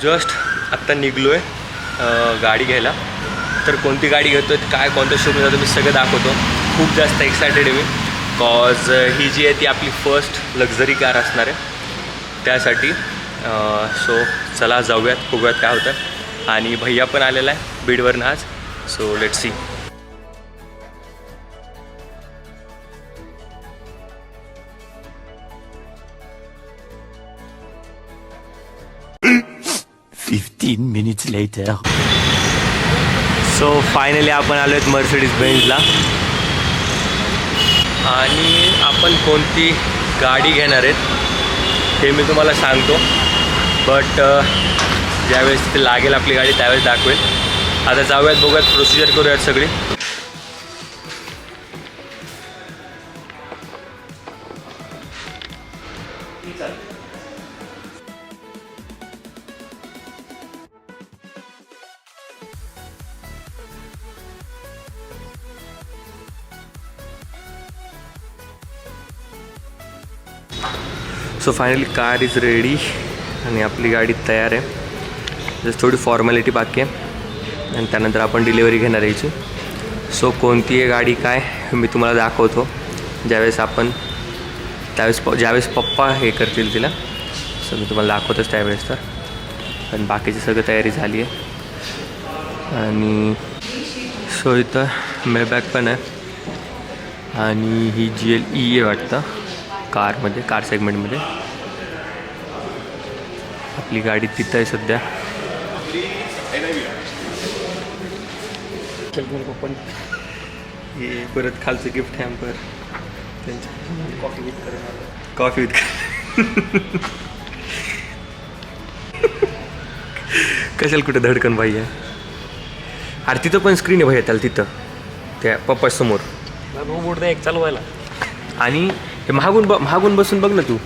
Just आत्ता निघलो आहे गाडी घ्यायला. तर कोणती गाडी घेतो आहे, काय कोणतं शोरूम जातो, मी सगळं दाखवतो. खूप जास्त एक्सायटेड आहे मी, कॉज ही जी आहे ती आपली फर्स्ट लक्झरी कार असणार आहे त्यासाठी. सो चला जाऊयात, बघूयात काय होतं. आणि भैया पण आलेला आहे बीडवरनं आज. So let's see. minutes later. So finally आपण आलो आहेत मर्सिडीज बेंझला. आणि आपण कोणती गाडी घेणार आहेत हे मी तुम्हाला सांगतो, बट ज्यावेळेस ते लागेल आपली गाडी त्यावेळेस दाखवेल. आता जाऊयात, बघूयात, प्रोसिजर करूयात सगळी. So finally car is ready आणि आपली गाडी तयार आहे. जस्ट थोडी फॉर्मॅलिटी बाकी आहे आणि त्यानंतर आपण डिलिव्हरी घेणार यायची. सो कोणती आहे गाडी काय मी तुम्हाला दाखवतो ज्यावेळेस पप्पा हे करतील तिला. सो मी तुम्हाला दाखवतोच त्यावेळेस. तर पण बाकीची सगळी तयारी झाली आहे. आणि सो इथं मेबॅक पण आहे आणि ही GLE आहे वाटतं कारमध्ये, कार सेगमेंटमध्ये. आपली गाडी तिथं आहे सध्या. पण हे परत खालचं गिफ्ट हॅम्पर त्यांच्या कॉफी विथ कशाला कुठे धडकन भाई आहे. अरे तिथं पण स्क्रीन आहे भैया त्याला, तिथं त्या पप्पा समोर रोबोट एक चालवायला. आणि हे महागून बसून बघ ना तू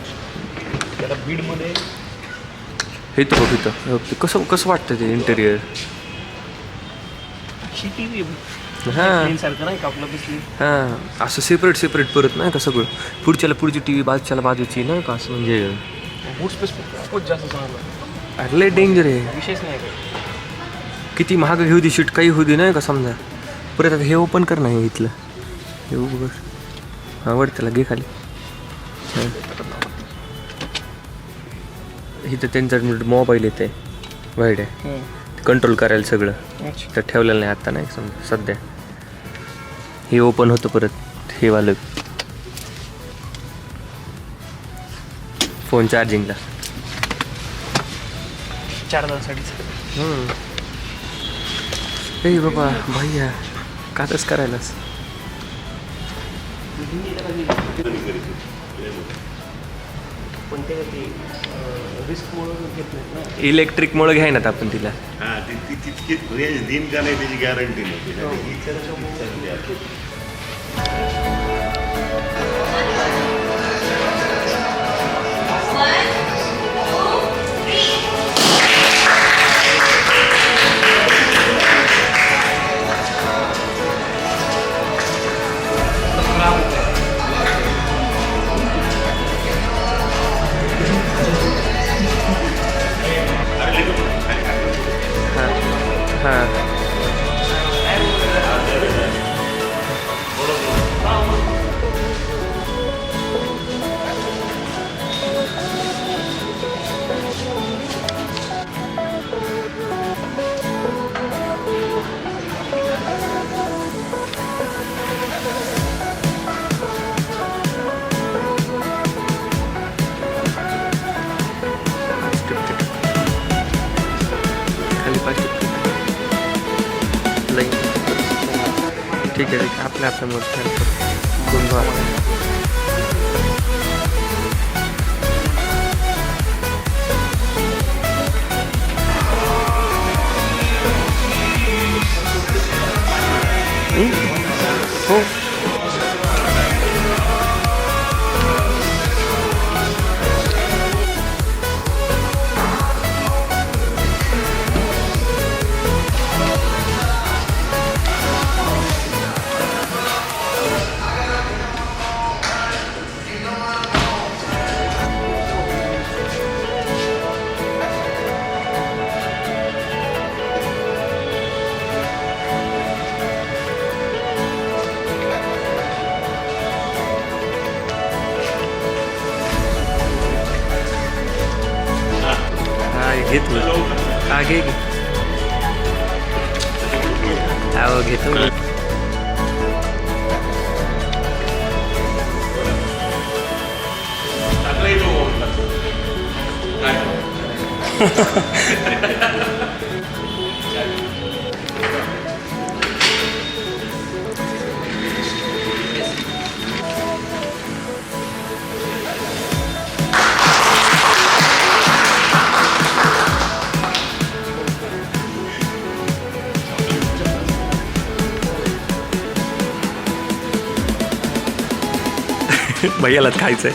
त्याला बीडमध्ये. हे तर बघ इथं कसं वाटतं ते इंटेरियर. हां सारखं नाही का आपलं बसली. हां असं सेपरेट परत नाही का सगळं. पुढची टी व्ही, बाजूच्याला बाजूची नाही का, असं म्हणजे बूट स्पेस खूपच जास्त चांगला. अरे लय डेंजर आहे. विशेष नाही काय, किती महाग घेऊ दे शीट काही होऊ दे नाही का समजा. परत आता हे ओपन कर नाही इथलं, हे बघ. हां वर त्याला घे खाली. इथं त्यांचा मोबाईल येते वाईट आहे, कंट्रोल करायला सगळं. तर ठेवलेलं नाही आता नाही समजा सध्या. हे ओपन होतं परत हे वालं फोन चार्जिंगला. चार्जरसाठी. ए बाबा भैया कातच करायलाच. पण ते रिस्कमुळे घेत नाहीत ना. इलेक्ट्रिकमुळे घ्याय ना आपण तिला. हां ती तितकी रेंज देईन का नाही त्याची गॅरंटी नव्हती. हां ठीक आहे आपल्या हो. घेतो हा घे घेतो भैयालाच खायचंय.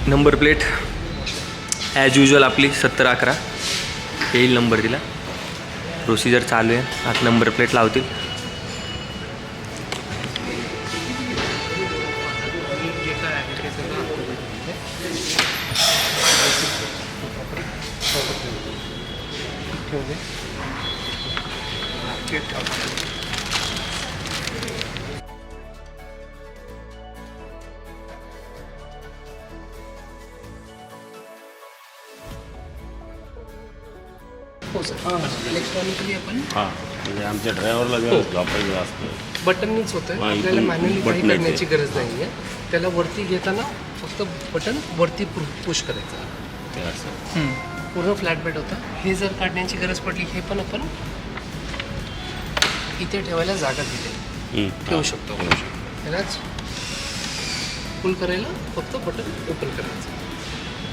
नंबर प्लेट ॲज युजल आपली 7011 येईल नंबर दिला. प्रोसिजर चालू आहे. आता नंबर प्लेट लावतील. हो सर इलेक्ट्रॉनिकली आपण हां म्हणजे आमच्या ड्रायव्हरला झोपायचं असतं. बटननीच होतं. हां, आपल्याला इथून मॅन्युअली काही बटन आहे ते. करण्याची गरज नाही आहे. त्याला वरती घेताना फक्त बटन वरती पुश करायचं. ते असं पूर्ण फ्लॅट बेड होतं. हे जर काढण्याची गरज पडली हे पण आपण इथे ठेवायला जागा दिली ठेवू शकतो. त्यालाच फुल करायला फक्त बटन ओपन करायचं.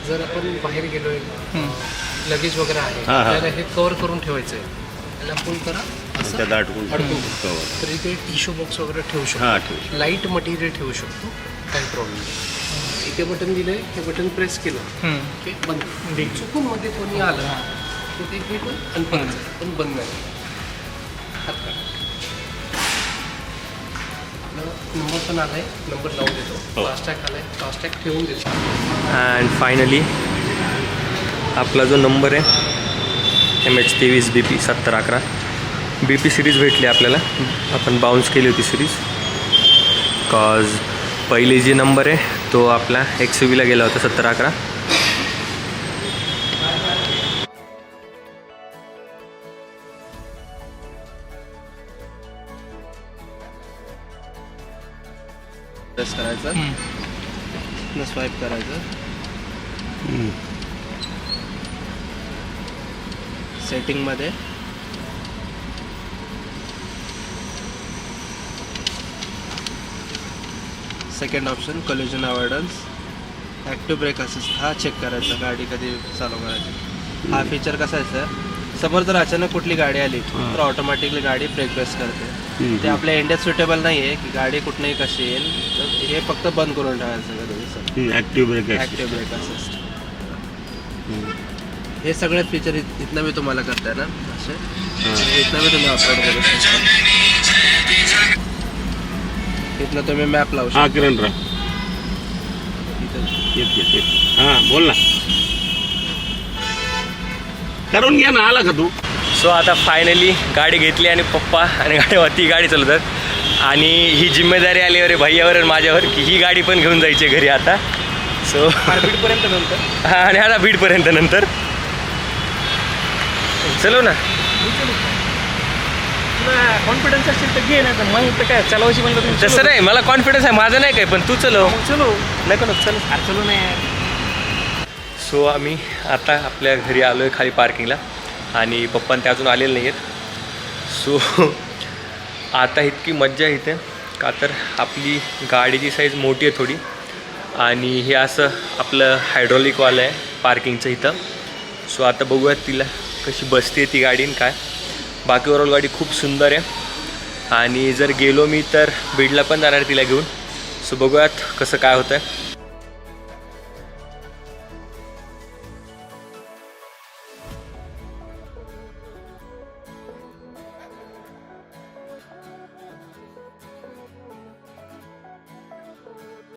जर आपण बाहेर गेलो लगेज वगैरे आहे हां. त्याला हे कवर करून ठेवायचं आहे. त्याला फुल करा असं त्यात अडकून अडकून cover. तर इथे टिश्यू बॉक्स वगैरे ठेवू हां, ठेवू शकतो. लाईट मटेरियल ठेवू शकतो. काही प्रॉब्लेम नाही. इथे बटन दिलंय हे बटन प्रेस केलं की बंद. चुकून मध्ये कोणी आलं तर ते हे पण अनपणाचं पण बंद नाही. हात काढा. आपला नंबर पण आलाय. नंबर लावून देतो. फास्टॅग आलाय. फास्टॅग ठेवून देतो. अँड फायनली आपला जो नंबर आहे MH23 BP 7011 BP सिरीज भेटली आपल्याला. आपण बाउन्स केली होती सिरीज कॉज पहिली जी नंबर आहे तो आपला XUVला गेला होता 7011. प्रेस करायचं स्वाईप करायचं. सेटिंगमध्ये second option collision avoidance active brake assist हा चेक करायचा गाडी कधी चालू करायची. हा फीचर कसा आहे सर, समोर जर अचानक कुठली गाडी आली तर ऑटोमॅटिकली गाडी ब्रेक प्रेस करते. ते आपल्या इंडियात सुटेबल नाही आहे की गाडी कुठनंही कशी येईल. तर हे फक्त बंद करून ठेवायचं कधी sir. Active brake active brake assist हे सगळे फीचर इथनं मी तुम्हाला करताय ना असे इथनं मी तुम्ही अपलोड करू शकता. इथनं तुम्ही मॅप लावू शकता. हां किरण राव हां बोल ना. करून घ्या ना. आला का तू. सो आता फायनली गाडी घेतली आणि पप्पा आणि गाडीवरती गाडी चालवतात. आणि ही जिम्मेदारी आली अरे भैयावर आणि माझ्यावर की ही गाडी पण घेऊन जायची घरी आता. सो बीडपर्यंत नंतर हां आणि आता बीडपर्यंत नंतर चलो ना. कॉन्फिडन्स असेल तर घे नाही तर मग काय चालवायची म्हणलं तुम्ही. तसं नाही मला कॉन्फिडन्स आहे माझं नाही काय पण तू चलो. चलो नको नको चल. चलो नाही. सो आम्ही आता आपल्या घरी आलो आहे खाली पार्किंगला आणि पप्पा ते अजून आलेले नाही आहेत. सो आता इतकी मज्जा इथे का तर आपली गाडीची साईज मोठी आहे थोडी आणि हे असं आपलं हायड्रॉलिकवालं आहे पार्किंगचं इथं. सो आता बघूयात तिला कशी बसते ती गाडी आणि काय. बाकी ओव्हरऑल गाडी खूप सुंदर आहे. आणि जर गेलो मी तर बीडला पण जाणार तिला घेऊन. सो बघूयात कसं काय होतं आहे.